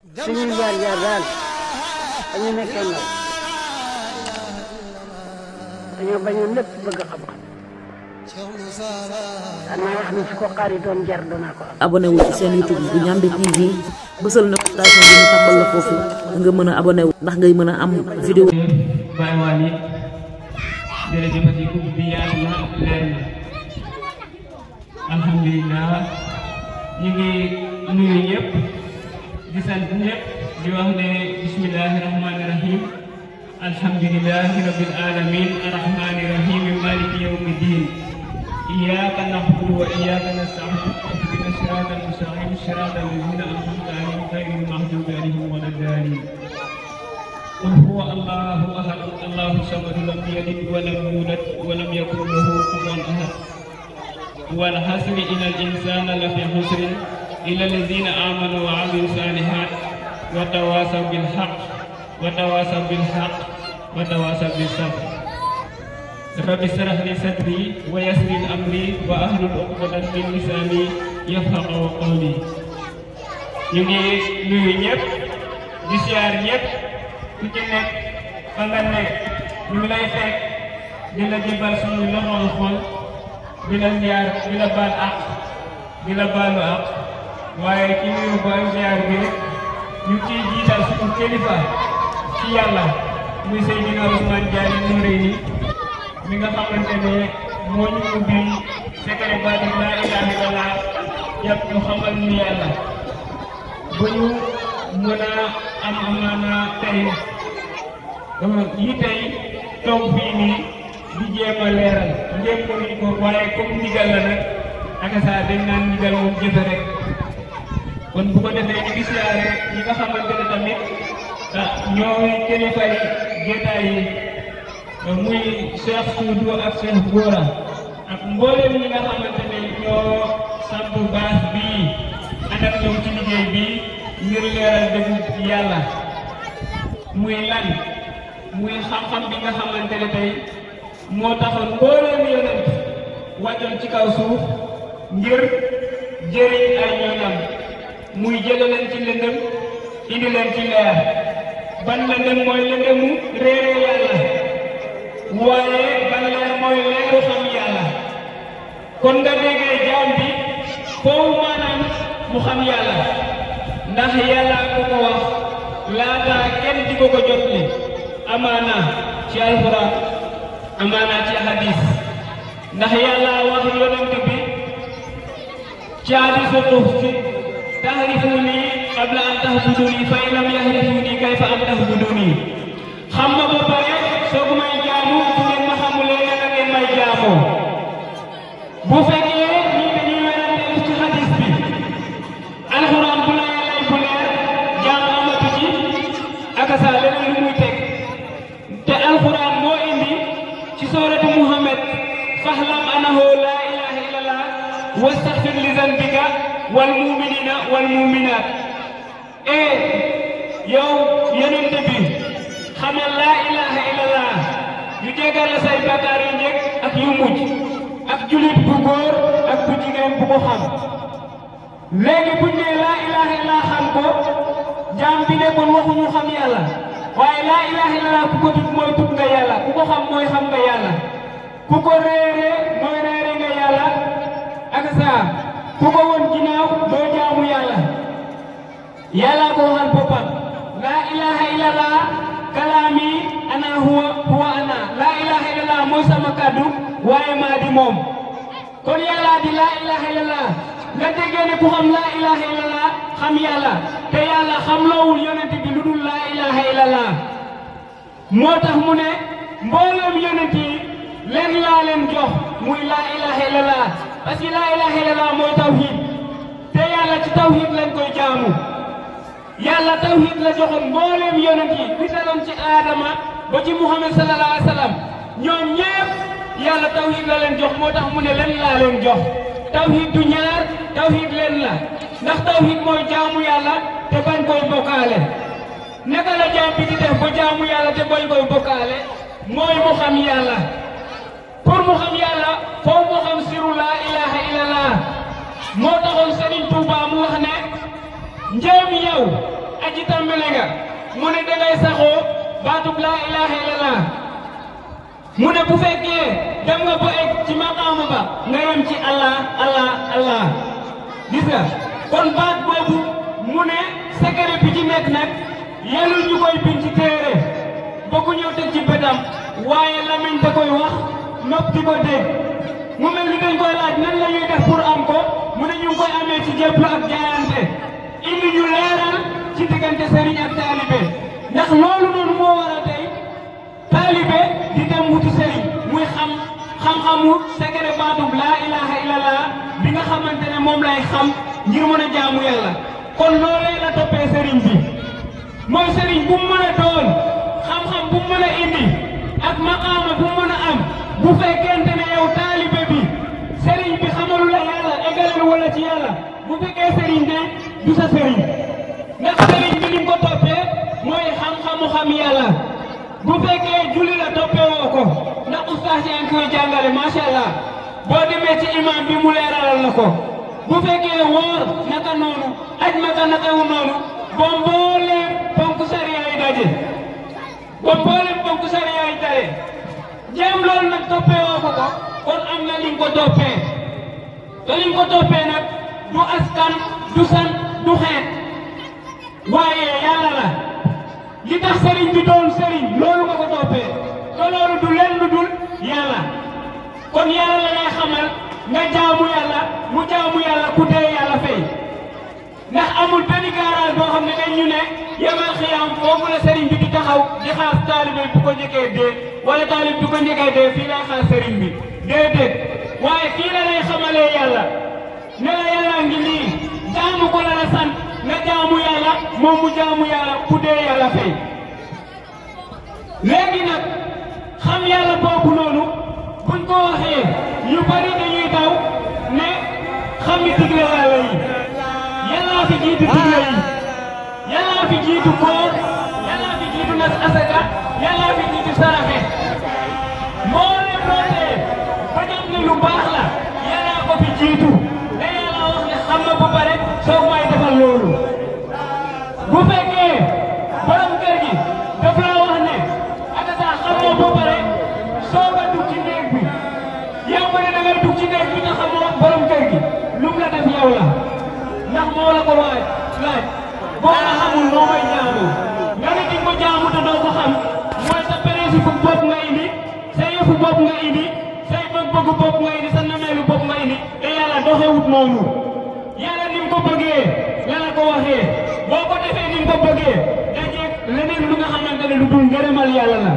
suñuy jaar-jaar daal dañu nekkee ndaw dañoo bañoon lépp bëgg xam-xam danaa wax ni su ko xaar yi doon jar danaa ko am. abonné wu ci seen YouTube bu Ndiamé TV bësal notification bi ñu tàmbal la foofu nga mën a abonné wu ndax ngay mën a am vidéo. Baye Waly jërëjëfati ubbi bi yàlla leer na alhamdulilah ñu ngi nuyu ñëpp di sant ñëpp di wax ne bismillahi rahmani rahim alhamdulillahi rabbil alamin arrahmani rahim maliki yawmi din iyyaka na'budu wa iyyaka nasta'in ihdinas siratal mustaqim siratal ladzina an'amta alaihim ghayril maghdubi alaihim waladdallin قل هو الله أحد الله الصمد لم يلد ولم يولد ولم يكن له كفوا أحد والحسن إن الإنسان لفي خسر إلا الذين آمنوا وعملوا الصالحات وتواصوا بالحق وتواصوا بالحق وتواصوا بالصبر رب اشرح لي صدري ويسر لي أمري وأحلل عقدة من لساني يفقهوا قولي ñu ngi nuyu ñëpp di siyaar ñëpp ku ci nekk fa nga nekk ñu ngi lay fekk di la jébal suñu loxol xol di la ziar di la baal ak di la baalu ak waaye ci nuyu ba ziar bi ñu ciy jiital suñu kilifa ci yàlla muy Seydina Ousmane Diagne Noreyni mi nga xamante ne moo ñu ubbi secret baati laa ilaaha illallaah yàpp ñu xamal ñu yàlla ba ñu mën a am amaana tey yi tey toog fii nii di jéem a leeral njëkk nañu ko waaye comme ndigal la nag ak saa dañ naan ndigal moom jëfe rek kon bu ko defee ñu gis rek ñi nga xamante ne tamit ñooy kilifa yi jotaay yi muy Cheikh Soudou ak Cheikh Gora ak mboolem ñi nga xamante ne ñoo samp baas bii ànd ak ñoom ci liggéey bi ngir leeral dëgg yàlla muy lan muy xam-xam bi nga xamante ne tey moo taxoon mbooleem yonent wàccoon ci kaw suuf ngir jëriñ ay ñoñam muy jële leen ci lëndëm indi leen ci leer ban lëndëm mooy lëndëmu réere yàlla waaye ban leer mooy leeru xam yàlla kon nga déggee jaam bi foofu maanaam mu xam yàlla ndax yàlla ko ko wax laata kenn di ko jot li amaana ci alxuraan amaana ci hadis ndax yàlla wax yonent bi ci hadisu qudsi tahrifuni qabla an tahbuduni fa in lam yahrifuni kayfa an tahbuduni xam ma ba pare soog may jaamu bu ngeen ma xamulee naka ngeen may jaamoo bu fekkee ñii dañuy werante ci hadis bi alxuraan bu la yàllay bu leer jaam amatu ci ak sa leneen lu muy teg te alxuraan moo indi ci sooratu Muhammad fahlam annahu laa ilaaha illallah wastaghfir li zanbika wal mu'minina wal mu'minaat yow yonent bi xamal laa ilaaha illallah yu jégal la say bàkkaar yu njëkk ak yu mujj ak julit bu góor ak bu jigéen bu ko xam léegi buñ ne laa ilaaha illallah xam ko jaam bi ne kon waxuñu xam yàlla waaye laa ilaaha illallah ku ko tudd mooy tudd nga yàlla ku ko xam mooy xam nga yàlla ku ko réere mooy réere nga yàlla ak saa ku ko woon ginnaaw doo jaamu yàlla yàlla ko waxal boppam laa ilaaha illallah kalaami ana huwa ana laa ilaaha illallah mooy sama kàddu waaye maa di moom kon yàlla di laa ilaaha illallah nga déggee ne ku xam laa ilaaha illallah xam yàlla te yàlla xam loowul yonent bi lu dul laa ilaaha illallah moo tax mu ne mboolem yonent yi leen laa leen jox muy laa ilaaha illallah parce que laa ilaaha illallah mooy tawhid te yàlla ci tawhid lañ koy jaamu yàlla tawhid la joxoon mboolem yonent yi li daloon ci aadama ba ci muhammad sallallahu alayhi wa sallam ñoom ñépp yàlla tawhid la leen jox moo tax mu ne leen laa leen jox tawhid du ñaar tawhid leen la ndax tawhid mooy jaamu yàlla te bañ koy bokkaale naka la jaam bi di def ba jaamu yàlla te bañ koy bokkaale mooy mu xam yàlla pour mu xam yàlla foofu mu xam siru laa ilaaha illallah moo taxoon Serigne Touba mu wax ne njéem yow aji tàmbale nga mu ne dangay saxoo baatub laa ilaaha illallah mu ne bu fekkee dem nga ba egg ci maqaama ba nga yem ci allah allah allah gis nga kon baat boobu mu ne secret bi ci nekk nag yelul ñu koy bind ci téere ba ku ñëw teg ci bëtam waaye lamiñ da koy wax nopp di ko dégg mu mel ni dañ koy laaj nan la ñuy def pour am ko mu ne ñu ngi koy amee ci jébbalu ak jaayante indi ñu leeral ci diggante sëriñ ak taalibe ndax loolu noonu moo waral tey taalibe di dem wuti sëriñ muy xam-xamu secret baatub laa ilaha illallah bi nga xamante ne moom lay xam ngir mën a jaamu yàlla kon loolee la toppee sëriñ bi mooy sëriñ bu mu mën a doon xam-xam bu mu mën a indi ak maqaama bu mu mën a am bu fekkente ne yow taalibe bi sëriñ bi xamalu la yàlla eggalal wala ci yàlla bu fekkee sëriñ de du sa sëriñ ndax sëriñ bi ni mu ko toppee mooy xam-xamu xam yàlla bu fekkee julli la toppee woo ko ndax ustaas yaa ngi koy jàngale macha allah boo demee ci imam bi mu leeralal la ko bu fekkee woor naka noonu aj naka wu noonu boo mbooleem ponk sariya yi daje boo mbooleem ponk sariya yi daje jéem loolu nag toppee woo ko kon am na li nga ko toppee te li nga ko toppee nag du askan du sant du xeet waaye yàlla la li tax sëriñ bi doon sëriñ loolu nga ko toppee te loolu du leen lu dul yàlla kon yàlla la lay xamal nga jaamu yàlla mu jaamu yàlla ku dee yàlla fay ndax amul benn garage boo xam ne dañ ñu ne yemal xiyam foofu la sëriñ bi di taxaw di xaar taalibe bu ko njëkkee dee wala taalib bu ko njëkkee dee fii lay xaar sëriñ bi déedéet waaye fii la lay xamalee yàlla ne la yàlla ngi nii jaamu ko la la sant nga jaamu yàlla moom mu jaamu yàlla ku dee yàlla fay léegi nag xam yàlla boobu noonu buñ ko waxee yu bari dañuy daw ne xami digle yàlla yi yàllaa fi jiitu digle yi yàllaa fi jiitu koor yàllaa fi jiitu nas asaka yàllaa fi jiitu saraxe moo leen rootee ba dem ne lu baax la yàllaa ko fi jiitu te yàlla wax ne xam na ba pare soo may defal loolu bu fekkee borom kër gi daf la wax ne ak saa xam na ba pare soo nga dugg ci néeg bi yow ba ne da ngay dugg ci néeg bi nga xamoo borom kër gi lu mu la def yow la ndax moo la ko laaj boo nga xamul noo may jaamu nga ne di ko jaamu te doo ko xam mooy sa principe bopp nga indi sa yëfu bopp nga indi say bëgg-bëggu bopp nga indi sa nameelu bopp nga indi te yàlla doxewut noonu yàlla ni mu ko bëggee la la ko waxee boo ko defee ni mu ko bëggee dajeeg leneen lu nga xamante ne lu dul ngërëmal yàlla la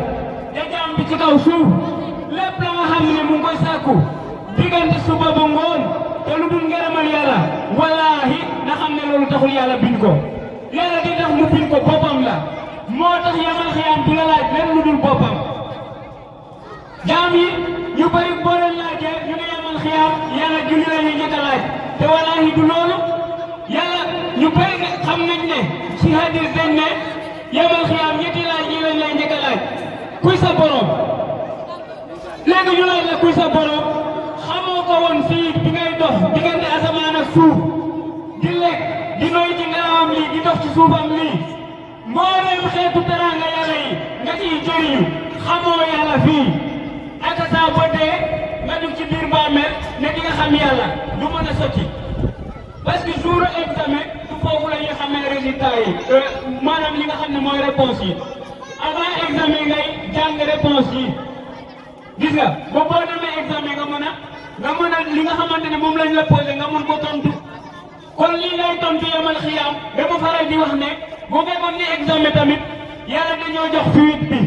te jaam bi ci kaw suuf lépp la nga xam ne mu ngi koy sàkku diggante suba ba ngoon te lu dul ngërëmal yàlla wallaahi na xam ne loolu taxul yàlla bind ko yàlla di tax mu bind ko boppam la moo tax yamal xiyaam du la laaj lenn lu dul boppam jaam yi ñu bëri boo leen laajee ñu ne yamal xiyaam yàlla julli la ñuy njëkk a laaj te wallaahi du loolu yàlla ñu bëri ne xam nañ ne ci hadis dañ ne yamal xiyaam ñetti laaj yi lañ lay njëkk a laaj kuy sa borom léegi ñu laaj la kuy sa borom xamoo ko woon fii bi ngay dox diggante asamaan ak suuf di lekk di noy ci ngelawam lii di dox ci suufam lii mbooleem xeetu teraanga yàlla yi nga ciy jëriñu xamoo yàlla fii ak saa ba dee nga dugg ci biir bàmmeel ne di nga xam yàlla du mën a sotti parce que jour examen du foofu la ñuy xamee résultat yi maanaam li nga xam ne mooy réponse yi avant examen ngay jàng réponse yi gis nga ba boo demee examen nga mën a li nga xamante ne moom lañ la posé nga mën ko tontu kon lii lay tontu yamal xiyaam dama faral di wax ne bu fekkoon ni examen tamit yàlla dañoo jox fuite bi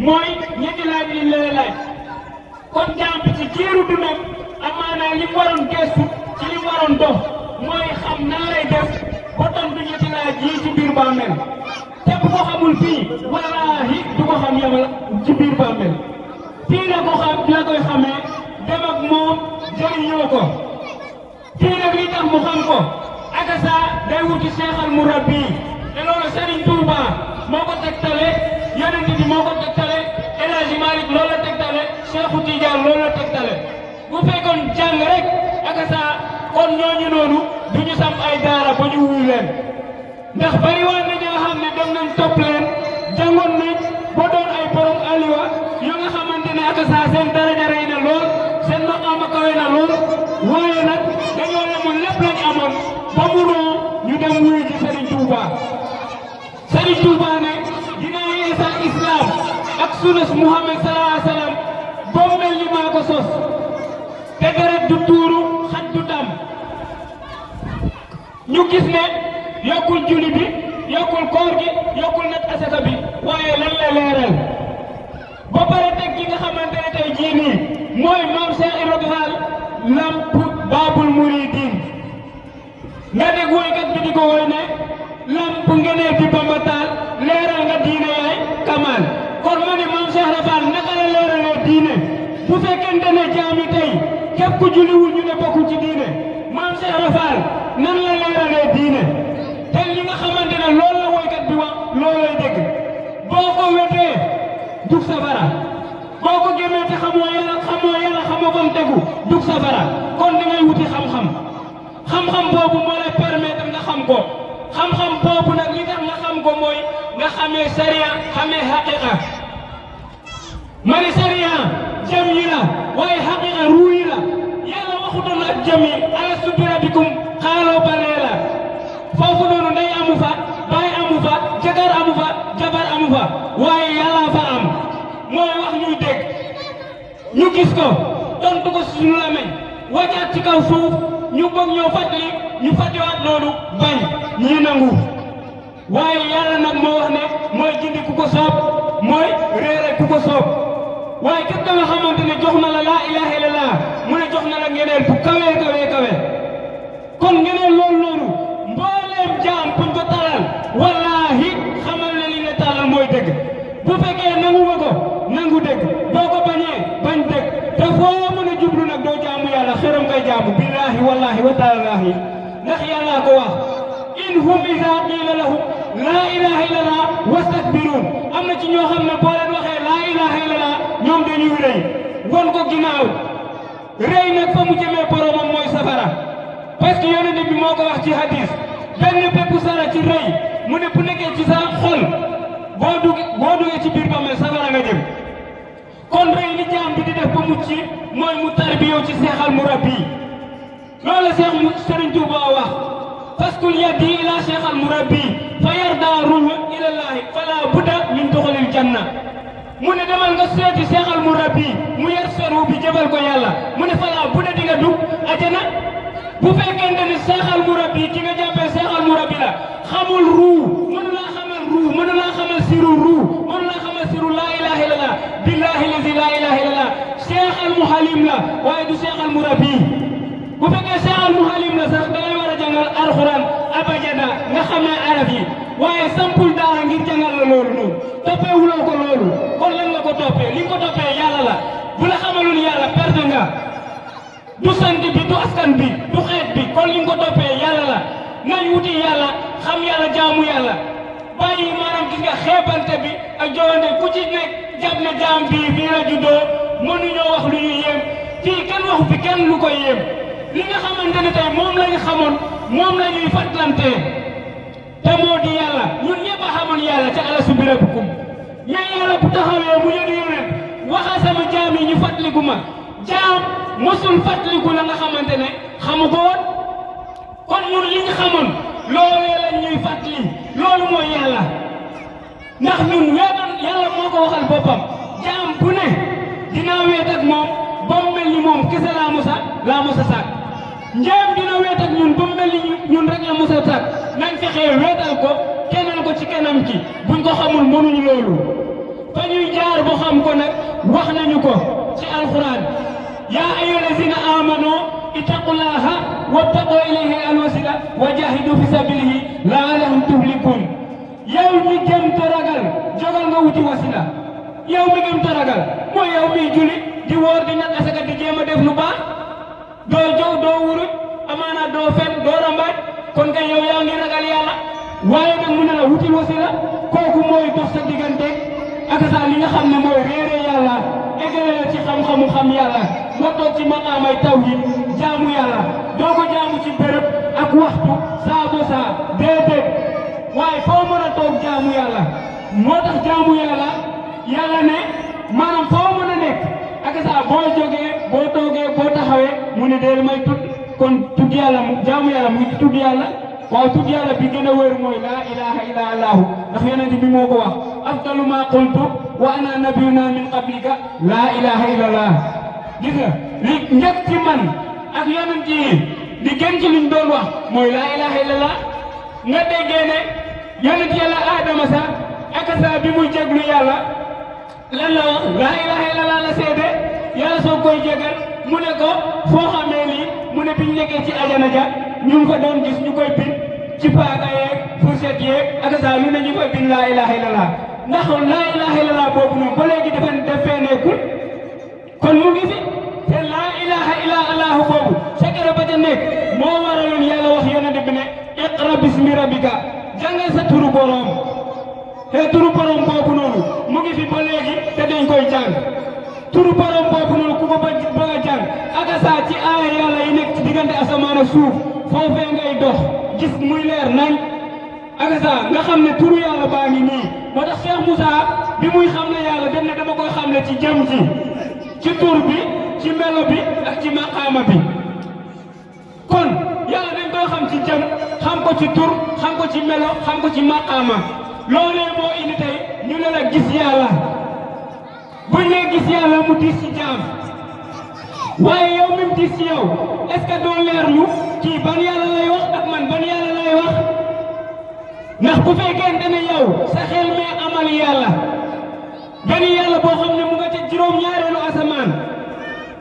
mooy ñetti laaj liñ la laaj kon jaam bi ci jiiru dundam amaana li mu waroon gëstu ci li mu waroon dox mooy xam nan lay def ba tontu ñetti laaj yii ci biir bàmmeel te bu ko xamul fii wallaahi du ko xam yamal ci biir bàmmeel fii la ko xam la koy xamee dem ak moom jëriñoo ko fii nag li tax mu xam ko ak saa day wuti seexal murabbi te loolu Serigne Touba moo ko tegtale yonent bi moo ko tegtale El Hadji Malick loolu la tegtale Cheikhou Tidiane loolu la tegtale bu fekkoon jàng rek ak saa kon ñooñu noonu du ñu samp ay daara ba ñu wuyu leen ndax bari waan na ñoo xam ne dem nañ topp leen jàngoon nañ ba doon ay borom aliwa yoo nga xamante ne ak saa seen daraja rëy na lool seen maqaama kawe na lool waaye nag dañoo yemoon lépp lañ amoon ba munoo ñu dem wuyu ji Serigne Touba Serigne Touba ne dinaa yeesal islam ak sunnas Muhammad sallallahu alayhi wa sallam ba mel ni maa ko sos te deret du tuuru xaj du dam ñu gis ne yokkul julli bi yokkul koor gi yokkul nag asaka bi waaye lan la leeral ba pare teg gi nga xamante ne tey jii nii mooy maam Cheikh Ibrahima Fall lamp baabul muridin nga dégg woykat bi di ko woy ne lamp ngenee di Bamba Taal leeral nga diine yaay kamal kon ma ne maam Cheikh Ibrahima Fall naka la leeralee diine bu fekkente ne jaami tey képp ku julliwul ñu ne bokkul ci diine maam Cheikh Ibrahima Fall nan la leeralee diine te li nga xamante ne loolu la woykat bi wax loolu lay dégg boo ko wetee dug safara boo ko gémmee te xamoo yàlla xamoo fa mu tegu dug safara kon da ngay wuti xam-xam xam-xam boobu moo lay permettre nga xam ko xam-xam boobu nag li tax nga xam ko mooy nga xamee sariya xamee haqiqa ma ne sariya jëm yi la waaye haqiqa ruu yi la yàlla waxutoon ak jëm yi alastu bi rabbikum xaaloo balee la foofu noonu ndey amu fa baay amu fa jëkkër amu fa jabar amu fa waaye yàlla fa am mooy wax ñuy dégg ñu gis ko tontu ko suñu lameñ wajaat ci kaw suuf ñu bëgg ñoo fàttali ñu fàttiwaat loolu bañ ñii nangu waaye yàlla nag moo wax ne mooy gindi ku ko soob mooy réere ku ko soob waaye képp nga xamante ne jox na la laa ilaha illallah mu ne jox na la ngeneel bu kawe kon ngeneel loolu noonu mbooleem jaam buñ ko talal wallaahi xamal ne li nga talal mooy dëgg bu fekkee nangu nga ko nangu dëgg boo ko bañee bañ dëgg te foo mën a jublu nag doo jaamu yàlla xëram ngay jaamu billaahi wallaahi wa taalaahi ndax yàllaa ko wax in hum iza qiila lahum laa ilaha illallah wastakbiruun am na ci ñoo xam ne boo leen waxee laa ilaha illallah ñoom dañuy rëy won ko ginnaaw rëy nag fa mu jëmee boromam mooy safara parce que yonent bi moo ko wax ci hadis benn bépp sara ci rëy mu ne bu nekkee ci sa xol boo duggee ci biir bàmmeel safara nga jëm kon rëy li jaam bi di def ba mucc mooy mu tarbiyo ci seexal murabbi loolu la Seex Sëriñ Tuuba wax faskul yaddi ila seexal murabbi fa yarda ruhu ilallahi fala budda min duxulil janna mu ne demal nga seeti seexal murabbi mu yar seru bi jëbal ko yàlla mu ne fala budda di nga dugg ajana bu fekkente ni seexal murabbi ki nga jàppee seexal murabbi la xamul ruu mënu laa xamal ruu mënu laa xamal siru ruu mënu laa xamal siru laa ilaha illallah billahi lazi laa ilaha illallah seexal muhalim la waaye du seexal murabbi bu fekkee seexal muhalim la sax dangay war a jàngal alxuraan abajada nga xamee araf yi waaye sampul daara ngir jàngal la loolu noonu toppee wuloo ko loolu kon lan nga ko toppee li nga ko toppee yàlla la bu la xamalul yàlla perte nga du sant bi du askan bi du xeet bi kon li nga ko toppee yàlla la nañ wuti yàlla xam yàlla jaamu yàlla bàyyi maanaam gis nga xeebante bi ak jowante ku ci nekk jàpp ne jaam bii fii la juddoo mënuñoo wax lu ñu yéem fii kenn waxu fi kenn lu koy yéem li nga xamante ne tey moom lañu xamoon moom la ñuy fàttalante te moo di yàlla ñun ñëpp a xamoon yàlla ca alastu bi rabbikum mais yàlla bu taxawee mu yëg yonent waxa sama jaam yi ñu fàttaliku ma jaam mosul fàttaliku la nga xamante ne xamu ko woon kon ñun li ñu xamoon loolee lañ ñuy fàttali loolu mooy yàlla ndax ñun weetoon yàlla moo ko waxal boppam jaam bu ne dinaa weet ak moom ba mu mel ni moom kese laa mosa sàkk njaam dina weet ak ñun ba mu mel ni ñun rek la mosa sàkk nañ fexee weetal ko kennal ko ci kanam ki buñ ko xamul mënuñu loolu fa ñuy jaar ba xam ko nag wax nañu ko ci alxuraan yaa ayyuhallazina amanu ittaqullaha wabtaqu ilayhi alwasila wa jahidu fi sabilihi la'allahum tuflihun yow mi gëm te ragal jógal nga wuti wasila yow mi gëm te ragal mooy yow miy julli di woor di nag asaka di jéem a def lu baax doo jow doo wuruj amaana doo fen doo rambaaj kon kay yow yaa ngi ragal yàlla waaye nag mu ne la wutil wasila kooku mooy dox sa diggante ak sa li nga xam ne mooy réere yàlla eggale ci xam-xamu xam yàlla nga toog ci maqaamay tawhid jaamu yàlla doo ko jaamu ci béréb ak waxtu saa ba saa déedéet waaye foo mën a toog jaamu yàlla moo tax jaamu yàlla yàlla ne maanaam foo mën a nekk ak saa boo jógee boo toogee boo taxawee mu ne deel may tudd kon tudd yàlla jaamu yàlla mu ngi tudd yàlla waaw tudd yàlla bi gën a wér mooy laa ilaha illa allahu ndax yonent bi moo ko wax afdalu ma qultu wa ana nabiyuna min qablika laa ilaha illa allah gis nga li njëkk ci man ak yonent yi di gën ci liñ doon wax mooy laa ilaha illa allah nga déggee ne yonent yàlla Adama sax ak saa bi muy jéglu yàlla lan la wax laa ilaha illa allah la seede yàlla soo koy jégal mu ne ko foo xamee lii mu ne biñ nekkee ci ajana ja ñu ngi ko doon gis ñu koy bind ci paaka yeeg fourchette yeeg ak saa lu ne ñu koy bind laa ilaha illallah ndax laa ilaha illallah boobu noonu ba léegi dafee nekkul kon mu ngi fi te laa ilaha illallah boobu sekere ba ca nekk moo waraloon yàlla wax yonent bi ne iqra bismi rabbika jàngal sa turu borom te turu borom boobu noonu mu ngi fi ba léegi te dañ koy jàng turu borom boobu noonu ku ko bëgg a jàng ak saa ci aaya yàlla yi nekk ci diggante asamaan ak suuf foofee ngay dox gis muy leer nañ ak saa nga xam ne turu yàlla baa ngi nii moo tax Cheikh Moussa bi muy xam ne yàlla dem ne dama koy xam ne ci jëm ci tur bi ci melo bi ak ci maqaama bi kon yàlla dañ koy xam ci jëm xam ko ci tur xam ko ci melo xam ko ci maqaama loolee moo indi tey ñu ne la gis yàlla buñ nee gis yàlla mu diis ci jaam waaye yow mi mu diis ci yow est-ce que doo leer ñu kii ban yàlla lay wax ak man ban yàlla lay wax ndax bu fekkente ne yow sa xel mee amal yàlla benn yàlla boo xam ne mu nga ca juróom-ñaareelu asamaan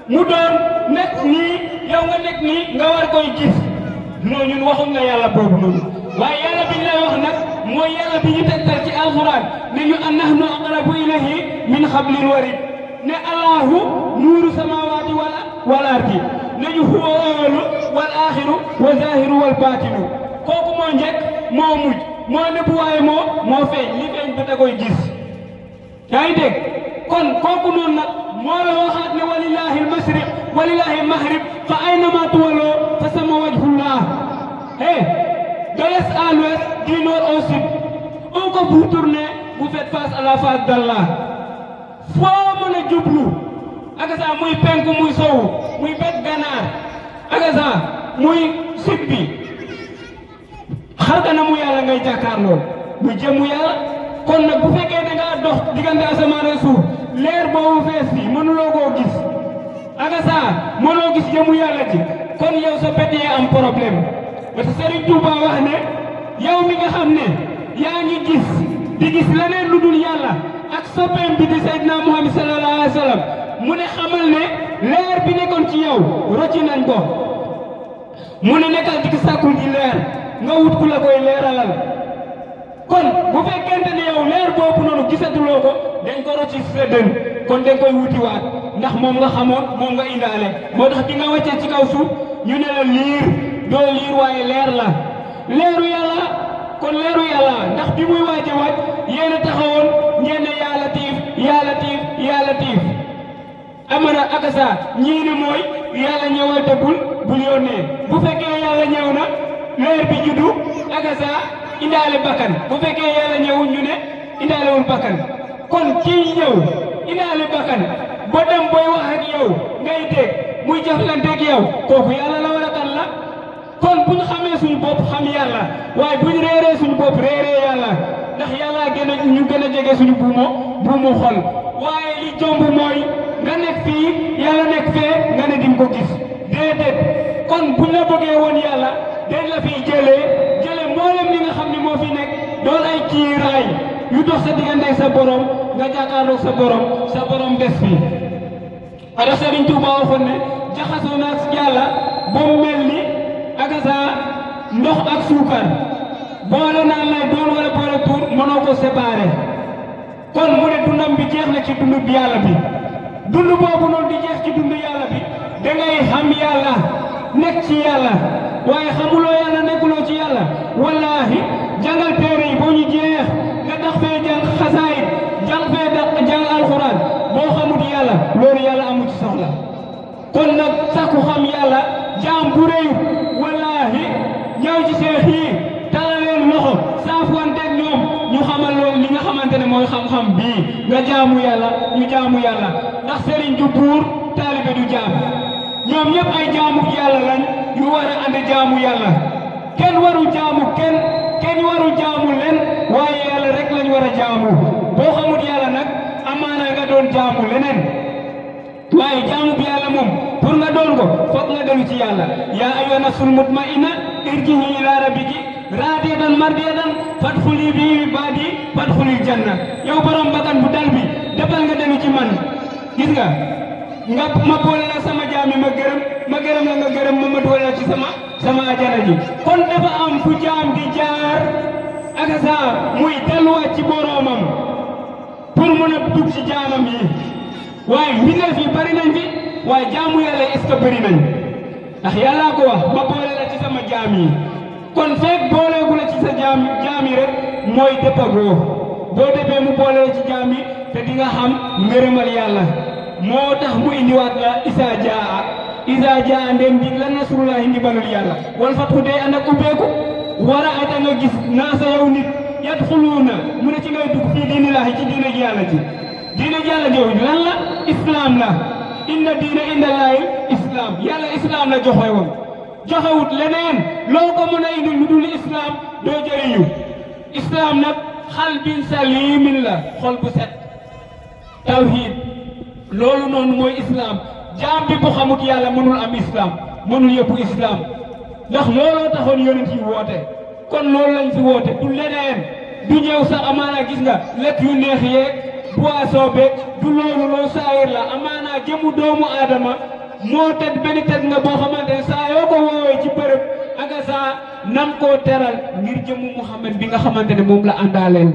mu doon nekk nii yow nga nekk nii nga war koy gis non ñun waxuñ nga yàlla boobu noonu waaye yàlla biñ lay wax nag mooy yàlla bi ñu tegtal ci alxuraan ne ñu nahnu aqrabu ilayhi min hablil warid ne allahu nuuru samaawaati wal ardi ne ñu huwa awwalu wal aaxiru wa zaahiru wal baatinu kooku moo njëkk moo mujj moo nëbb waaye moo feeñ li feeñ ba da koy gis yaa ngi dégg kon kooku noonu nag moo la waxaat ne walillahi almashriq walillahi almaghrib fa aynama tuwalloo fa sama wajhullah de l'est à l'ouest, du nord au sud. On que vous tournez, vous faites face à la face d'Allah. Foo mën a jublu ak saa muy penku muy sowu muy bet ganaar ak saa muy sud bi xar kanamu yàlla ngay jàkkaarloo muy jëmu yàlla kon nag bu fekkee da ngaa dox diggante asamaan ak suuf leer boobu fees bi mënuloo koo gis ak saa mënoo gis jëmu yàlla ji kon yow sa bët yee am problème. parce que Serigne Touba wax ne yow mi nga xam ne yaa ngi gis di gis leneen lu dul yàlla ak soppeem bi di Seydina Muhammad sallallahu alayhi wa sallam mu ne xamal ne leer bi nekkoon ci yow rocci nañ ko mu ne nekkal di sàkkul di leer nga wut ku la koy leeralal kon bu fekkente ne yow leer boobu noonu gisatuloo ko dañ ko rocci sa dën kon dañ koy wutiwaat ndax moom nga xamoon moom nga indaale moo tax bi nga wàccee ci kaw suuf ñu ne la liir doo liir waaye leer la leeru yàlla kon leeru yàlla ndax bi muy waaj a waaj yéen a taxawoon ngeen ne yaa latiif yaa latiif yaa latiif amana akasa ñii ne mooy yàlla ñëwal te bul yónnee bu fekkee yàlla ñëw na leer bi juddu akasa indaale bakkan bu fekkee yàlla ñëwul ñu ne indaalewul bakkan kon kii ñëw indaale bakkan ba dem booy wax ak yow ngay dégg muy jëflante ak yow kooku yàlla la war a kan la kon bu ñu xamee suñu bopp xam yàlla waaye bu ñu réeree suñu bopp réeree yàlla ndax yàlla ñu gën a jege suñu buumu xol waaye li jomb mooy nga nekk fii yàlla nekk fee nga ne dinga ko gis déedéet kon buñ la bëggee woon yàlla dañ la fiy jëlee mboolem li nga xam ne moo fi nekk doon ay kiiraay yu dox sa diggante sa borom nga jàkkaarloog sa borom des fi ada Serigne Touba waxoon ne jaxasoo na ak yàlla ba mu mel ni ak sa ndox ak suukar boole naan lay doon wala boole tuur mënoo ko séparé kon mu ne dundam bi jeex na ci dundu bi yàlla bi dund boobu noonu di jeex ci dundu yàlla bi da ngay xam yàlla nekk ci yàlla waaye xamuloo yàlla nekkuloo ci yàlla wallaahi jàngal téere yi boo ñu jeex nga tax fee jàng xasaayid jàng fee jàng alxuraan boo xamut yàlla loolu yàlla amu ci soxla kon nag sakku xam yàlla jaam bu réew wallaahi ñëw ci seex yi tala leen loxo saafuwan xamante ne mooy xam-xam bii nga jaamu yàlla ñu jaamu yàlla ndax sëriñ du buur taalibe du jaam ñoom ñëpp ay jaamu yàlla lañ yu war a ànd jaamu yàlla kenn warul jaamu kenn warul jaamu leen waaye yàlla rek lañ war a jaamu boo xamut yàlla nag amaana nga doon jaamu leneen waaye jaamu bi yàlla moom pour nga doon ko foog nga dellu ci yàlla yaa ayyuha nafsul mutma'inna irji'i ila rabbiki raadiyatan mardiyatan fadxuli bi ibaadi fadxulil janna yow borom bakkan bu dal bi defal nga dellu ci man gis nga ma boole la sama jaami ma gërëm la nga gërëm ma boole la ci sama ajana ji kon dafa am fu jaam di jaar ak saa muy delluwaat ci boromam pour mën a dugg ci jaamam yi waaye mbindeef yi bari nañ fi waaye jaamu yàlla est-ce que bari nañ ndax yàllaa ko wax ma boole la ci sama jaam yi kon fekk booleegu la ci sa jaam yi rek mooy dëppagoo boo defee mu boole la ci jaam yi te di nga xam ngërëmal yàlla moo tax mu indiwaat la isa jaa ndem dig la nasrullahi ndimbalul yàlla wal fatxu day ànd ak ubbeeku war a ata nga gis naa sa yow nit yadxuluuna mu ne ci ngay dugg fii diinillaahi ci diina ji yàlla ji diina ji yàlla jooju lan la islam la inna diina indallaahi islam yàlla islam la joxe woon joxewut leneen loo ko mën a indi lu dul islam doo jëriñu islam nag xalbin salimin la xol bu set tawhid loolu noonu mooy islam jaam bi bu xamut yàlla mënul am islam mënul yëpp islam ndax looloo taxoon yonent yi woote kon loolu lañ fi woote du leneen du ñëw sax amaana gis nga lekk yu neex yeeg boisson beeg du loolu loo saayir la amaana jëmu doomu aadama moo tedd benn tedd nga boo xamante ne saa yoo ko woowee ci bërëb aka saa nam koo teral ngir jëmu Muhammad bi nga xamante ne moom la àndaaleel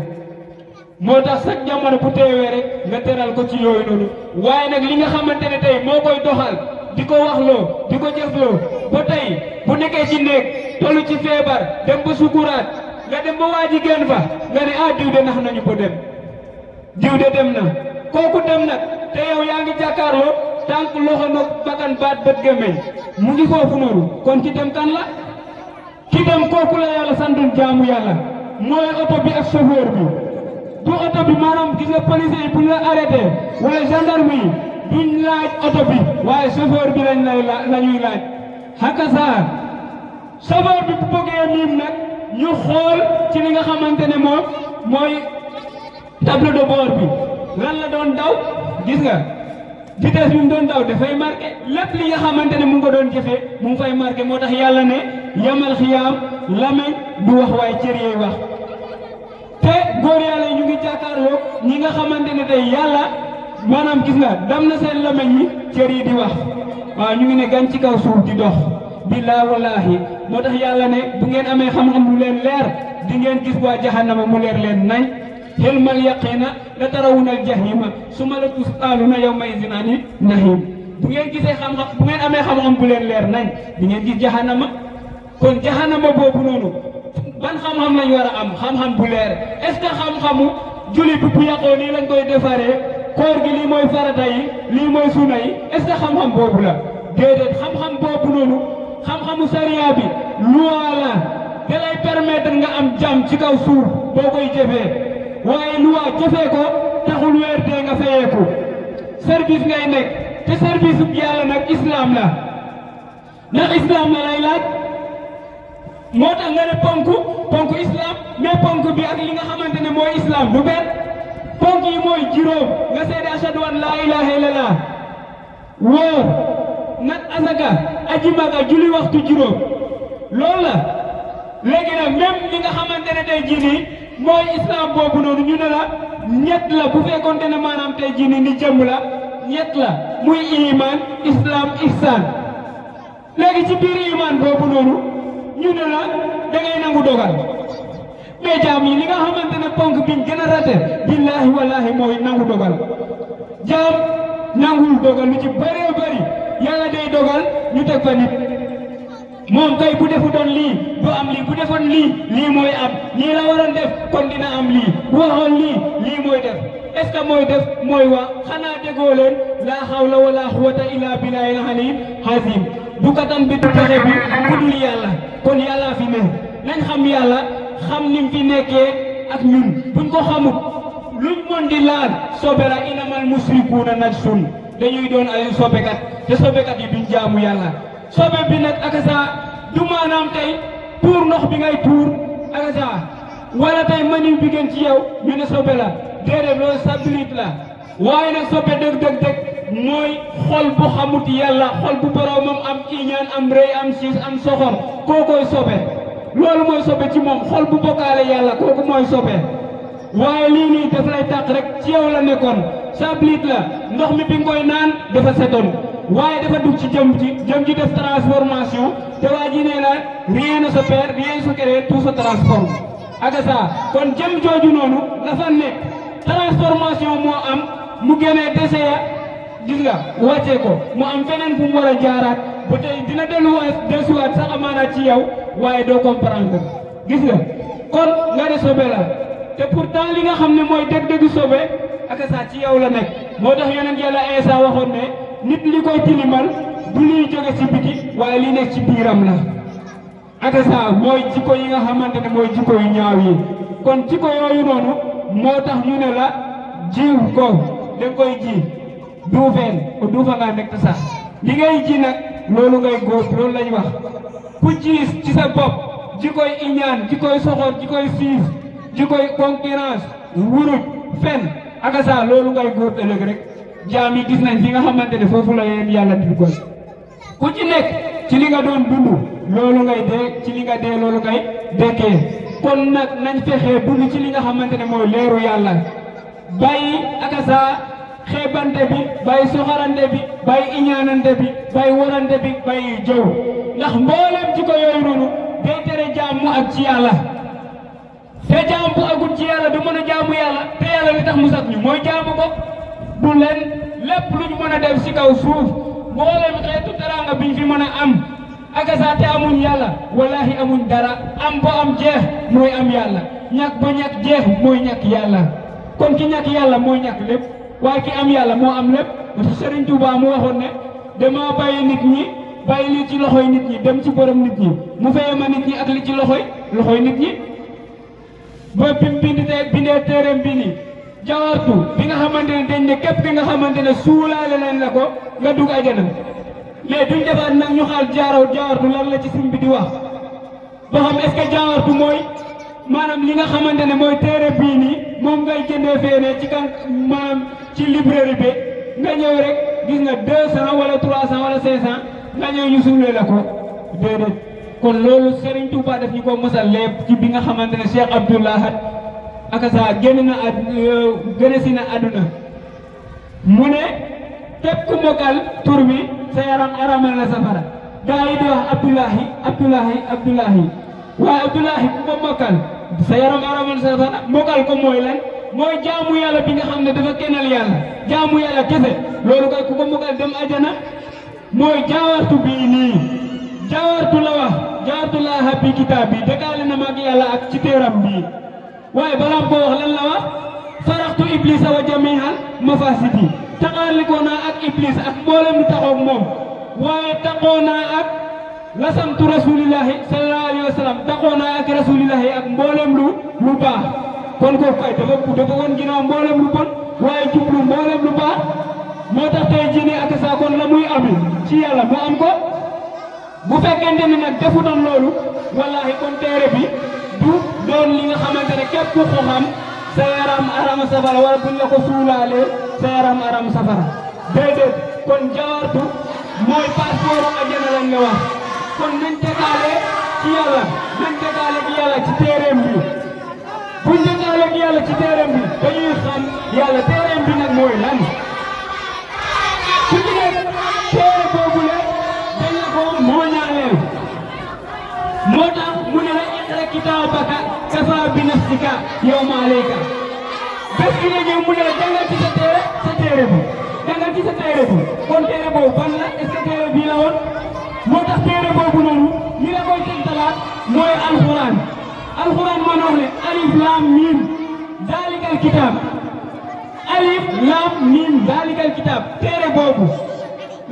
moo tax sax jamono bu teewee rek nga teral ko ci yooyu noonu waaye nag li nga xamante ne tey moo koy doxal di ko waxloo di ko jëfloo ba tey bu nekkee ci néeg tollu ci feebar dem ba sukuraat nga dem ba waa ji génn fa nga ne ah diw de nax nañu ko dem diw de dem na kooku dem nag te yow yaa ngi jàkkaarloo tànk loxo noog bakkan baat bët gémmeñ mu ngi foofu noonu kon ci dem kan la ki dem kooku la yàlla santul jaamu yàlla mooy oto bi ak chauffeur bi du oto bi maanaam gis nga policier yi bu ñu la arrêté wala gendarme yi duñ laaj oto bi waaye chauffeur bi lañ la ñuy laaj hakasa chauffeur bi bu bëggee miim nag ñu xool ci li nga xamante ne moom mooy tableau de bord bi lan la doon daw gis nga vitesse bi mu doon daw dafay marqué lépp li nga xamante ne mu ngi ko doon jëfee mu ngi fay marqué moo tax yàlla ne yamal xiyaam lamañ du wax waaye cër yee wax te góor yàlla yi ñu ngi jàkkaarloo ñi nga xamante ne tey yàlla maanaam gis nga dam na seen lamañ yi cër yi di wax waaw ñu ngi ne gan ci kaw suuf di dox billaa wallaahi moo tax yàlla ne bu ngeen amee xam-xam lu leen leer di ngeen gis waa jahannama mu leer leen nañ xilmal yaqiina la tarawuna al jahima suma la tus'aluna yawma idin ani nahim bu ngeen gisee xam-xam bu ngeen amee xam-xam bu leen leer nañ di ngeen gis jahannama kon jahannama boobu noonu ban xam-xam lañ war a am xam-xam bu leer est-ce que xam-xamu julli bi bu yàqoo nii lañ koy defaree koor gi lii mooy farata yi lii mooy sunna yi est-ce que xam-xam boobu la déedéet xam-xam boobu noonu xam-xamu sariya bi loi la da lay permettre nga am jàmm ci kaw suuf boo koy jëfee waaye loi jëfee ko taxul weer dee nga fayeeku service ngay nekk te service bu yàlla nag islam la ndax islam la lay laaj moo tax nga ne ponk islam mais ponk bi ak li nga xamante ne mooy islam du benn ponk yi mooy juróom nga seede ashadu an laa ilaha illallah woor nat asaka aji maga julli waxtu juróom loolu la léegi nag même li nga xamante ne tey jii nii mooy islam boobu noonu ñu ne la ñett la bu fekkoonte ne maanaam tey jii nii ni jëmm la ñett la muy iman islam ihsan léegi ci biir iman boobu noonu ñu ne la da ngay nangu dogal mais jaam yi li nga xamante ne ponk biñ gën a rate billahi wallahi mooy nangu dogal jaam nangul dogal lu ci bëree bëri yàlla day dogal ñu teg fa nit moom kay bu defu doon lii du am lii bu defoon lii mooy am lii la waroon def kon dina am lii bu waxoon lii mooy def est-ce que mooy def mooy wax xanaa déggoo leen laa hawla wala quwwata illa billahi al-aliyyil azim du katam bi du pexe bi ku dul yàlla kon yàlla fi ne nañ xam yàlla xam nim fi nekkee ak ñun buñ ko xamut luñ mën di laal sobe la inamal musrikuuna najsun dañuy doon ay sobekat te sobekat yi duñ jaamu yàlla sobe bi nag akasa du maanaam tey tuur ndox bi ngay tuur akasa wala tey mani bi gën ci yow ñu ne sobe la déedéet loolu sablit la waaye nag sobe dëgg mooy xol bu xamut yàlla xol bu boroomam am iñaan am rëy am siis am soxor kookoy sobe loolu mooy sobe ci moom xol bu bokkaale yàlla kooku mooy sobe waaye lii nii daf lay tàq rek ci yow la nekkoon sablit la ndox mi bi nga koy naan dafa setoon waaye dafa dugg ci jëm ji def transformation te waa ji nee la rien ne se perd rien ne se crée tout se transforme akasa kon jëm jooju noonu dafa nekk transformation moo am mu génnee déchet ya gis nga wàccee ko mu am feneen fu mu war a jaaraat ba tey dina delluwaat sax amaanaat ci yow waaye doo comprendre gis nga kon nga ne sobe la te pourtant li nga xam ne mooy dëgg-dëgg sobe akasa ci yow la nekk moo tax yonent Yàlla Iisaa waxoon ne nit li koy tilimal du liy jóge ci biti waaye li nekk ci biiram la akasa mooy jikko yi nga xamante ne mooy jikko yu ñaaw yi kon jikko yooyu noonu moo tax ñu ne la jiw ko da nga koy ji duufeen o duufa nga nekk sax li ngay ji nag loolu ngay góob loolu lañ wax ku jiis ci sa bopp jikkoy iñaan jikkoy soxor jikkoy siis jikkoy concurrence wuruj fen akasa loolu ngay góob ëllëg rek jaam yi gis nañ fi nga xamante ne foofu la yéen yàlla dugal ku ci nekk ci li nga doon dund loolu ngay dee ci li nga dee loolu ngay dekkee kon nag nañ fexee dund ci li nga xamante ne mooy leeru yàlla bàyyi akasa xeebante bi bàyyi soxarante bi bàyyi iñaanante bi bàyyi warante bi bàyyi jëw ndax mboolem ci ko yooyu noonu day tere jaam mu ak ci yàlla te jaam bu agul ci yàlla du mën a jaamu yàlla te yàlla li tax mu sax ñu mooy jaamu ko du leen lépp lu ñu mën a def ci kaw suuf mboolem xeetu teraanga biñ fi mën a am akasa te amuñ yàlla wallahi amuñ dara am bo am jeex mooy am yàlla ñàkk ba ñàkk jeex mooy ñàkk yàlla kon ki ñàkk yàlla mooy ñàkk lépp waaye ki am yàlla moo am lépp Serigne Touba mu waxoon ne dama bàyyi nit ñi bàyyi li ci loxoy nit ñi dem ci borom nit ñi mu feye ma nit ñi ak li ci loxoy nit ñi ba bindee téereem bi nii jawartu bi nga xamante ne dañ ne képp ki nga xamante ne suulaale leen la ko nga dugg ajana mais duñ defaat nag ñu xaal jawartu lan la ci sim bi di wax ba xam est-ce que jawartu mooy maanaam li nga xamante ne mooy téere bii nii moom ngay jëndee feene ci kan maanaam ci librairie bi nga ñëw rek gis nga 200 wala 300 wala 500 nga ñëw ñu suulee la ko déedéet kon loolu Serigne Touba daf ñu ko mosal lépp ci bi nga xamante ne Cheikh Abdoul Ahad akasa gën si na àdduna mu ne képp ku mokkal tur bi sa yaram aramal na safara gaa yi di wax Abdoulahi waaye Abdoulahi ku ko mokkal sa yaram aramal safara mokkal ko mooy lan mooy jaamu yàlla bi nga xam ne dafa kennal yàlla jaamu yàlla kese loolu kay ku ko mokkal dem ajana mooy jaawartu bii nii jaawartu la wax jaawartu laaha bi kitaab bi dëkkaale na mag yàlla ak ci téeram bii waaye balaam ko wax lan la wax faraxtu iblisa wa jami'al mafasidi taxaalikoo naa ak iblis ak mboolem lu taxoog moom waaye taxoo naa ak lasamtu rasulillahi sallallahu alayhi wa sallam taxoo naa ak rasulillahi ak mboolem lu baax kon ko kay dafa woon ginnaaw mboolem lu bon waaye jublu mboolem lu baax moo tax tey jii nii ak saa kon la muy ami ci yàlla mu am ko bu fekkente ni nag defutoon loolu wallahi kon téere bi du doon li nga xamante ne képp ku ko xam sa yaram aram safara wala buñ la ko suulaalee sa yaram aram safara déedéet kon jawartu mooy passeport ajana lañ la wax kon nañ tegaale ci yàlla ci téereem bi buñ tegaale ci yàlla ci téereem bi dañuy xam yàlla téereem bi nag mooy lan su ci nekk téere boobule dañ la ko moo ñaaneel moo tax mu ne la iqra kitaabaka kafaa bi nafsika yawma alayka bés bi nga ñëw mu ne la jàngal ci sa téere bi jàngal ci sa téere bi kon téere boobu ban la est-ce que téere bii la woon moo tax téere boobu noonu li la koy tegtalaat mooy alxuraan man wax ne alif laam miim zaalikal kitaab alif laam miim zaalikal kitaab téere boobu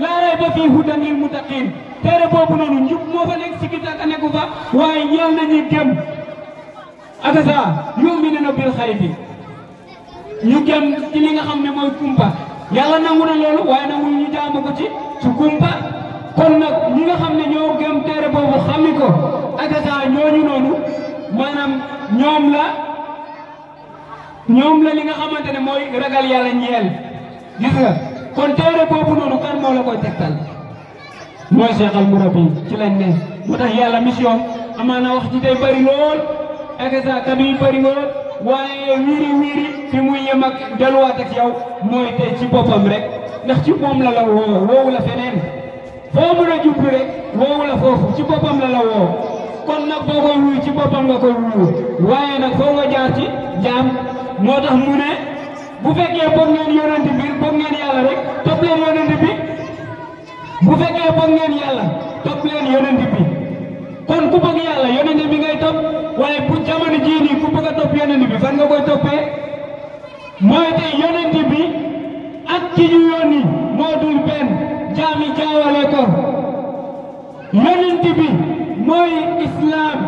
laa rayba fiihi hudan lil muttaqiin téere boobu noonu njub moo fa nekk si kitaka nekku fa waaye ñeel nañu gëm akasa yu'minuna bil xaybi ñu gëm ci li nga xam ne mooy kumpa yàlla nangu na loolu waaye nangu ñu jaamu ko ci kumpa kon nag ñi nga xam ne ñoo gëm téere boobu xami ko akasa ñooñu noonu maanaam ñoom la li nga xamante ne mooy ragal yàlla ñeel gis nga kon téere boobu noonu kan moo la koy tegtal mooy Cheikh al Murabbi ci lañ ne moo tax yàlla mission amaana wax ci tey bëri lool akasa kadu yi bëri lool waaye wiiri fi muy yem ak delluwaat ak yow mooy tey ci boppam rek ndax ci moom la woowu la feneen foo mën a jublu rek woowu la foofu ci boppam la woo kon nag boo koy wuyu ci boppam nga koy wuyu waaye nag foo nga jaar ci jaam moo tax mu ne bu fekkee bëgg ngeen yonent bi bëgg ngeen yàlla rek topp leen yonent bi bu fekkee bëgg ngeen yàlla topp leen yonent bi kon ku bëgg yàlla yonent bi ngay topp waaye bu jamono jii nii ku bëgg a topp yonent bi fan nga koy toppee mooy tey yonent bi ak ki ñu yónni moo dul benn jaami jaawale ko yonent bi mooy islam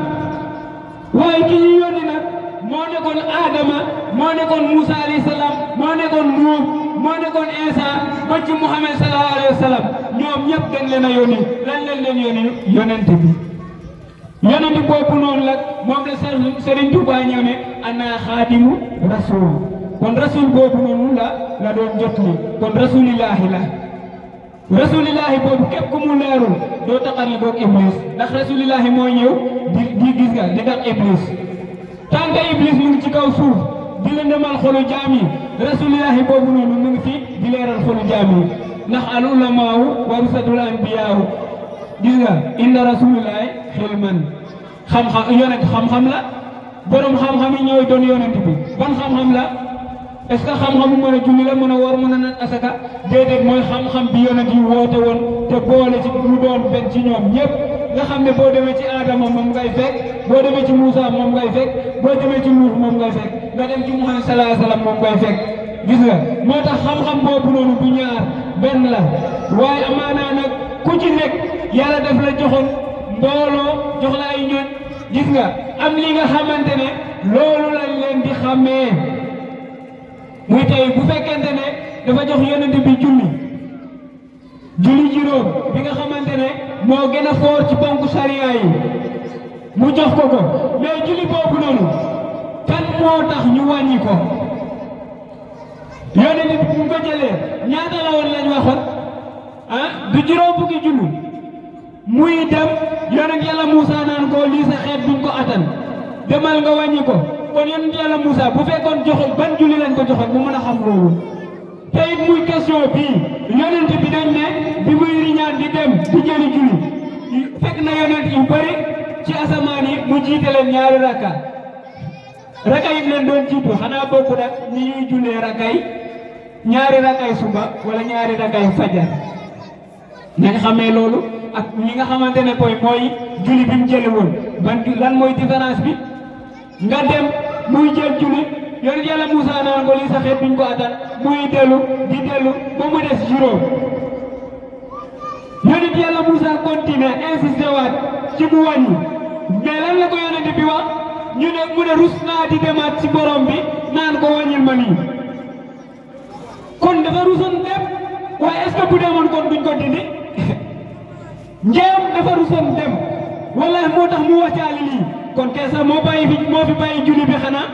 waaye ki ñu yónni nag moo nekkoon Adama moo nekkoon Moussa alayhi salaam moo nekkoon Nuux moo nekkoon Isa ba ci Muhammad sallallahu alayhi wa sallam ñoom ñëpp dañ leen a yónni lan leen yónni yonent bi yonent boobu noonu la moom la Serigne Touba ñëw ne ana xaadimu rasul kon rasul boobu noonu la doon jot ni kon rasulillahi rasulillahi boobu képp ku mu leerul doo taxari boog iblis ndax rasulillahi mooy ñëw di gis nga di tax iblis tant que iblis mu ngi ci kaw suuf di la ndemal xolu jaam yi rasulillahi boobu noonu mu ngi fi di leeral xolu jaam yi ndax al ulamaawu warasatul anbiyaawu gis nga inna rasulillahi xilman xam-xam la borom xam-xam yi ñooy doon yonent bi ban xam-xam la est-ce que xam-xamu mën a julli la mën a war mën a naan asaka déedéet mooy xam-xam bi yonent yi woote woon te boole ci lu doon benn ci ñoom ñëpp nga xam ne boo demee ci Adama moom ngay fekk boo demee ci Moussa moom ngay fekk boo demee ci Nuux moom ngay fekk nga dem ci Muhammad sallallahu alayhi wa sallam moom ngay fekk gis nga moo tax xam-xam boobu noonu du ñaar benn la waaye amaanaa nag ku ci nekk yàlla def la joxoon mbooloo jox la ay ñoñ gis nga am li nga xamante ne loolu lañ leen di xàmmee muy tey bu fekkente ne dafa jox yonent bi julli juróom bi nga xamante ne moo gën a foor ci ponk sariya yi mu jox ko mais julli boobu noonu kan moo tax ñu wàññi ko yonent bi bu ko jëlee ñaata la woon lañ waxoon du juróom fukki julli muy dem yonent yàlla Moussa naan ko lii sa xeet duñ ko attan demal nga wàññi ko kon yonent yàlla Moussa bu fekkoon joxoon ban julli lañ ko joxoon mu mën a xam loolu te it muy question bii yonent bi dañ ne bi muy riñaan di dem di jëli julli fekk na yonent yu bëri ci asamaan yi mu jiite leen ñaari rakka yi leen doon jiitu xanaa bokku nag ñi ñuy jullee ñaari rakkay suba wala ñaari rakkay fajar nañ xamee loolu ak li nga xamante ne mooy julli bi mu jëli woon lan mooy différence bi nga dem muy jël julli yonent yàlla Moussa naan ko lii sa xeet duñ ko attan muy dellu ba mu des juróom yonent yàlla Moussa continué insisté waat ci mu wàññi mais lan la ko yonent bi wax ñu ne mu ne rus naa di demaat ci borom bi naan ko wàññil ma nii kon dafa rusoon dem waaye est-ce que bu demoon kon duñ ko dindi njéem dafa rusoon dem wallahi moo tax mu wàccaali lii kon keesa moo fi bàyyi julli bi xanaa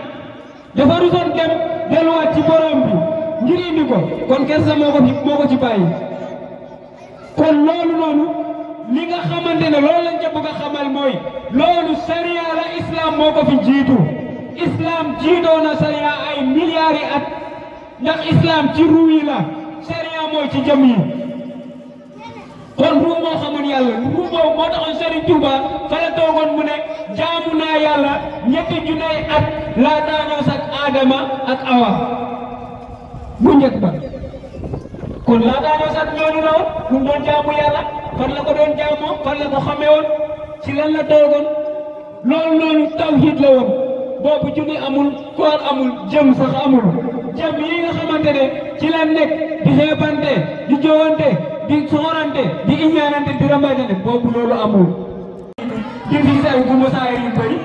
dafa rusoon dem delluwaat ci borom bi ngir indi ko kon keesa moo ko ci bàyyi kon loolu noonu li nga xamante ne loolu lañ ca bëgg a xamal mooy loolu sariya la islam moo ko fi jiitu islam jiitoo na sariya ay milliards yi at ndax islam ci ruu yi la sariya mooy ci jëm yi kon ruu moo xamoon yàlla ruu boobu moo taxoon Serigne Touba fa la toogoon mu ne jaamu naa yàlla ñetti junni at laataa ñëw sax Adama ak Awa bu njëkk ba kon laataa ñëw sax ñooñu la woon mu doon jaamu yàlla fan la ko doon jaamoo fan la ko xamee woon ci lan la toogoon loolu noonu tawhid la woon boobu junni amul koor amul jëm sax amul jëm yi nga xamante ne ci la nekk di xeebante di jowante di soxorante di iñaanante di rambaajante boobu loolu amul di fi say gu mosaay yu bëri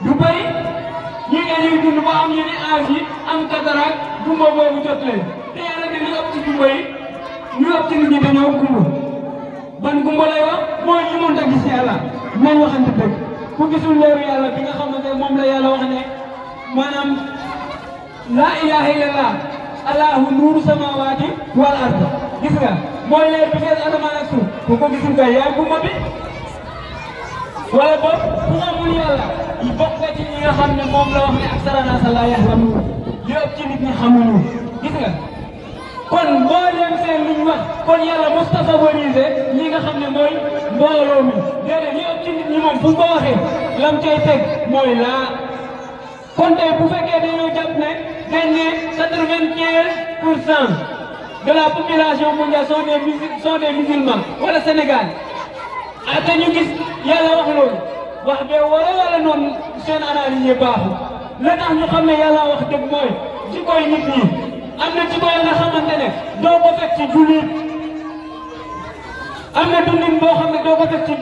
du bëri fekkee ñuy dund ba am yenn âge yi am cataracte gumba boobu jot leen te yàlla ne li ëpp ci gumba yi ñu ëpp ci nit ñi dañoo gumba ban gumba lay wax mooy ñu mënta gis yàlla nañ waxante dëgg ku gisul leeru yàlla bi nga xamante ne moom la yàlla wax ne maanaam laa ilaha illallah allahu nuuru samawaati wal ard gis nga mooy leer bi fees asamaan ak suuf ku ko gisul kay yaay gumba bi wala boog ku xamul yàlla yi bokk nga ci ñi nga xam ne moom la wax ne ak saranaasa laa yaxlamuun li ëpp ci nit ñi xamuñu gis nga kon mbooleem seen luñ wax kon yàlla mos a favoriser li nga xam ne mooy mbooloo mi déedéet li ëpp ci nit ñi moom fu ko waxee lam cay teg mooy laa kon tey bu fekkee dañoo jàpp ne dañ ne 95% de la population mondiale sont des musulmans wala Sénégal ah te ñu gis yàlla wax loolu wax bee wala noonu seen analyse baaxul la tax ñu xam ne yàlla wax dëgg mooy jikkoy nit ñi am na jikko nga xamante ne doo ko fekk ci jullit am na dundin boo xam ne doo ko fekk ci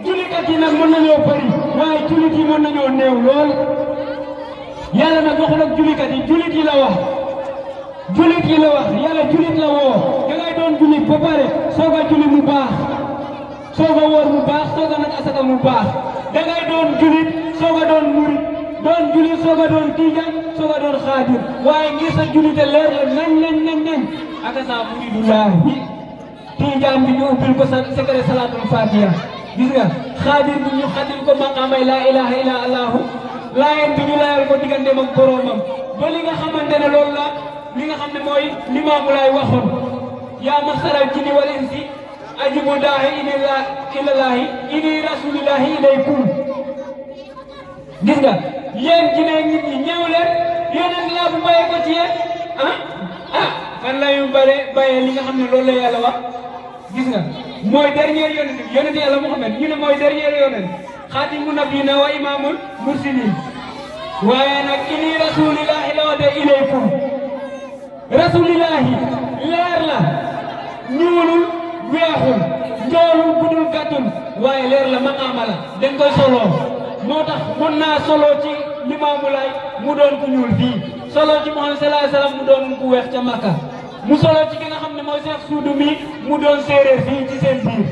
jullikat yi nag mën nañoo bëri waaye jullit yi mën nañoo néew lool yàlla nag waxul ak jullikat yi jullit yi la wax yàlla jullit la woo da ngay doon jullit ba pare soog a julli mu baax soog a wóor mu baax soog a nag asaka mu baax da ngay doon jullit soog a doon murit doon jullit soog a doon tiijaan soog a doon xaadir waaye ngir sa jullite leer la nañ aka sa muridullaahi tiijaan bi ñu ubbil ko secret salaatul fatiha gis nga xaadir bi ñu xadir ko maqaamay laa ilaha illa allahu laayeen bi ñu layal ko digganteem ak boroomam ba li nga xamante ne loolu la li nga xam ne mooy Limaamu Laay waxoon yaa maxsaral jinni wal insi ajibu daa'i ilallaahi inni rasulillahi ilaykum gis nga yéen jinne nit ñi ñëw leen yonent laa bu bàyyee ko ci yéen fan la ñu bàyyee li nga xam ne loolu la yàlla wax gis nga mooy dernier yonent yàlla Muhammad ñu ne mooy dernier yonent xaatimu nabiyyiina wa imaamul mursaliin waaye nag inni rasulillahi la wade ilaykum rasulillahi leer la ñuulul weexul njoolul gudul gàttul waaye leer la maqaama la dañ koy solo moo tax mën naa solo ci Limaamu Laay mu doon ku ñuul fii solo ci Muhammad sallallahu alayhi wasallam mu doon ku weex ca Makka mu solo ci ki nga xam ne mooy Cheikh Suudu mi mu doon séeréer fii ci seen biir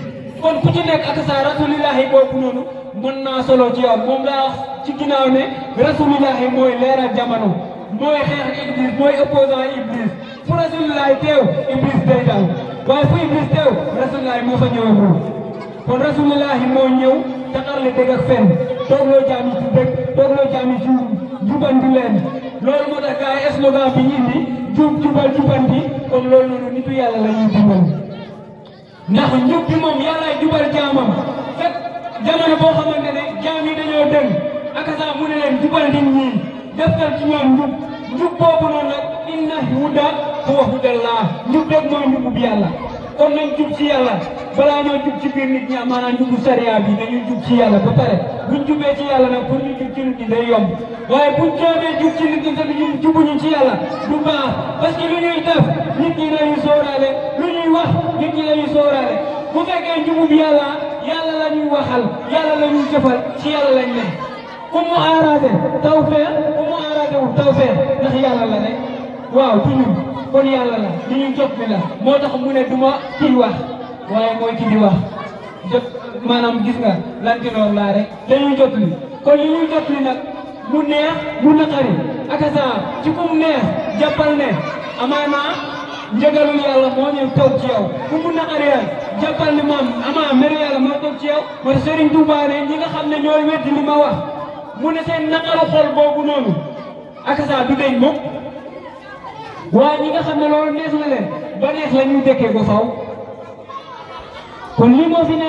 kon ku ci nekk ak sa rasulillahi boobu noonu mën naa solo ci yow moom laa wax ci ginnaaw ne rasulillahi mooy leeral jamono mooy xeex iblis mooy opposant iblis fu rasulillahi teew iblis day daw waaye fu iblis teew rasulillahi moo fa ñëwagul kon rasulillahi moo ñëw taxarle dëgg ak fenn toogloo jaam yi ci dëgg toogloo jaam yi ci jubanti leen loolu moo tax gars yi slogan bi ñu indi jubal jubanti kon loolu noonu nitu yàlla la ñuy dimbal ndax njub bi moom yàllaay jubal jaamam fekk jamono boo xamante ne jaam yi dañoo dëng ak saa mu ne leen jubal nit ñi defal ci ñoom njub boobu noonu nag inna huda huwa hudallah njub rek mooy njubub yàlla kon nañ jub ci yàlla balaa ñoo jub ci biir nit ñi maanaam njubu sariya bi dañuy jub ci yàlla ba pare buñ jubee ci yàlla nag pour ñu jub ci nit ñi day yomb waaye buñ joobee jub ci nit ñi te ñu jubuñu ci yàlla du baax parce que lu ñuy def nit ñi lañuy sóoraale lu ñuy wax nit ñi lañuy sóoraale bu fekkee njubub yàlla yàlla la ñuy waxal yàlla la ñuy jëfal ci yàlla lañ ne ku mu arrangé tawfeex ku mu arrangé wu tawfeex ndax yàlla la rek waaw ci ñun kon yàlla la li ñu jot bi la moo tax mu ne duma kii wax waaye mooy ki di wax jot maanaam gis nga lanti loolu laa rek dañuy jot li kon li ñuy jot li nag mu neex mu naqari ak saa ci ku mu neex jàppal ne amaana njëgalul yàlla moo ñëw toog ci yow ku mu naqari rek jàppal ni moom amaana mer yàlla moo toog ci yow mooy Serigne Touba ne ñi nga xam ne ñooy weddi li ma wax mu ne seen naqaru xol boobu noonu ak saa du deñ mukk waaye ñi nga xam ne loolu neex na leen ba neex la ñuy dëkkee ko faw kon lii moo fi ne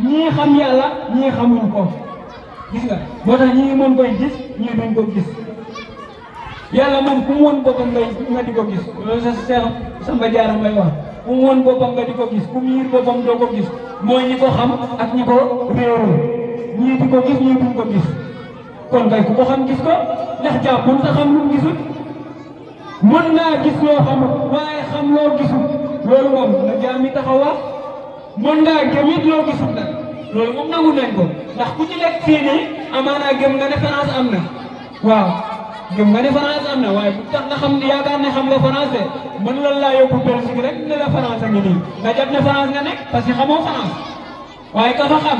ñii xam yàlla ñii xamuñ ko gis nga moo tax ñii mën koy gis ñii duñ ko gis yàlla moom ku mu woon boppam nga di ko gis loolu sa Seex Samba Jaara may wax ku mu woon boppam nga di ko gis ku mu yiir boppam doo ko gis mooy ñi ko xam ak ñi ko réerul ñii di ko gis ñii duñ ko gis kon kay ku ko xam gis ko ndax jàpp mën sa xam lu mu gisul mën naa gis loo xamul waaye xam loo gisul loolu moom na jaam mi taxaw wax mën ngaa gëm it loo gisul nag loolu moom nangu nañ ko ndax ku ci nekk fii nii amaanaa gëm nga ne France am na waaw gëm nga ne France am na waaye bu tax nga xam ne yaakaar ne xam nga français mën lan laa yóbbu Belgique rek ne la France a ngi nii nga jot ne France nga nekk parce que xamoo France waaye ka fa xam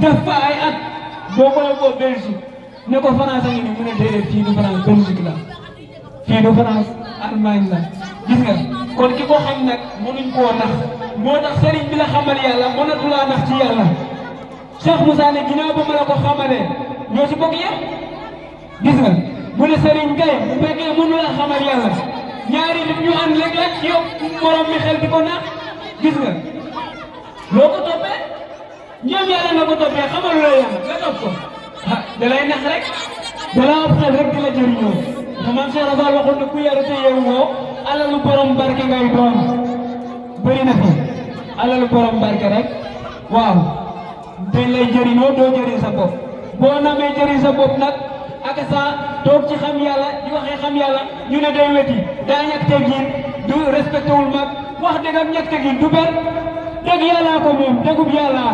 def fa ay at boo ko yóbboo Belgique ne ko France a ngi nii mu ne déedéet fii du France Belgique la fii du France Allemagne la gis nga kon ki ko xam nag mënuñ koo nax moo tax sëriñ bi la xamal yàlla mënatu laa nax ci yàlla Cheikh Moussa ne ginnaaw ba ma la ko xamalee ñoo ci bokk yëpp gis nga mu ne sëriñ kay bu fekkee mënu la xamal yàlla ñaari nit ñu ànd léeg-léeg yow morom mi xel di ko nax gis nga loo ko toppee ñoom yàlla nga ko toppee xamal loo yàlla nga topp ko ah da lay nax rek da laa am xel rek di la jëriñoo te man Cheikh Rafal waxoon ne ku yaru te yow woo alalu borom barke ngay doon bëri na fi alalu borom barke rek waaw dañ lay jëriñoo doo jëriñ sa bopp boo namee jëriñ sa bopp nag ak sa toog ci xam yàlla di waxee xam yàlla ñu ne day weti daa ñàkk teggin du respecté wul mag wax dëgg ak ñàkk teggin du benn dëgg yàllaa ko moom dëggub yàlla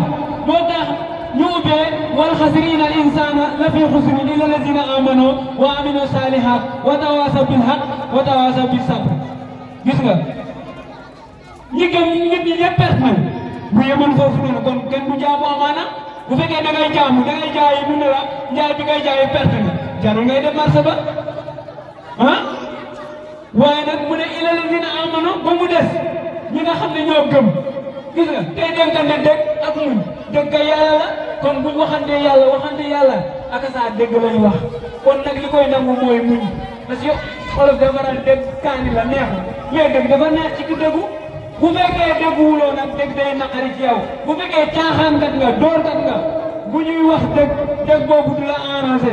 moo tax ñu ubbee wal xasirina al insana la fi xusrin illa lazina amanu wa aminu salihat wa tawasaw bil haq wa tawasaw bis sabr gis nga ñi gëm nit ñi ñëpp perte nañ bu yemoon foofu noonu kon kenn du jaamu amaana bu fekkee da ngay jaamu da ngay jaay mu ne la njaay bi ngay jaay perte na jarul ngay dem marché ba ah waaye nag mu ne illa lazina amanu ba mu des ñi nga xam ne ñoo gëm gis nga tey dénkante dëgg ak muñ dëgg ka yàlla la kon buñ waxante yàlla ak saa dëgg lañ wax kon nag li koy nangu mooy muñ parce que xolof dafa daan dëgg kaani la neexu mais dëgg dafa neex ci ku dëggu bu fekkee dëgguwuloo nag dëgg day naqari ci yow bu fekkee caaxaankat nga doorkat nga bu ñuy wax dëgg boobu du la arrangé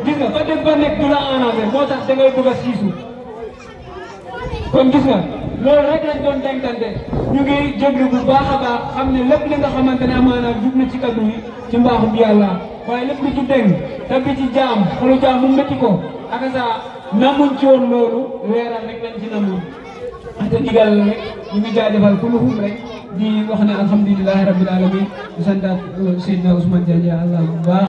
gis nga fa dëgg ba nekk du la arrangé moo tax da ngay bëgg a siisu kon gis nga loolu rek lañ doon denkante ñu ngi jéglu bu baax a baax xam ne lépp li nga xamante ne amaana jub na ci kaddu yi ci mbaaxu bi yàlla waaye lépp lu ci dégg te bi ci jaam xolu jaam mu métti ko ak saa namuñ ci woon loolu leeral rek lañ ci namuñ te digal rek ñu ngi jaajëfal ku lu xum rek di wax ne alhamdulilahi rabbil alamin di santaat Seydina Ousmane Diagne Allah bu baax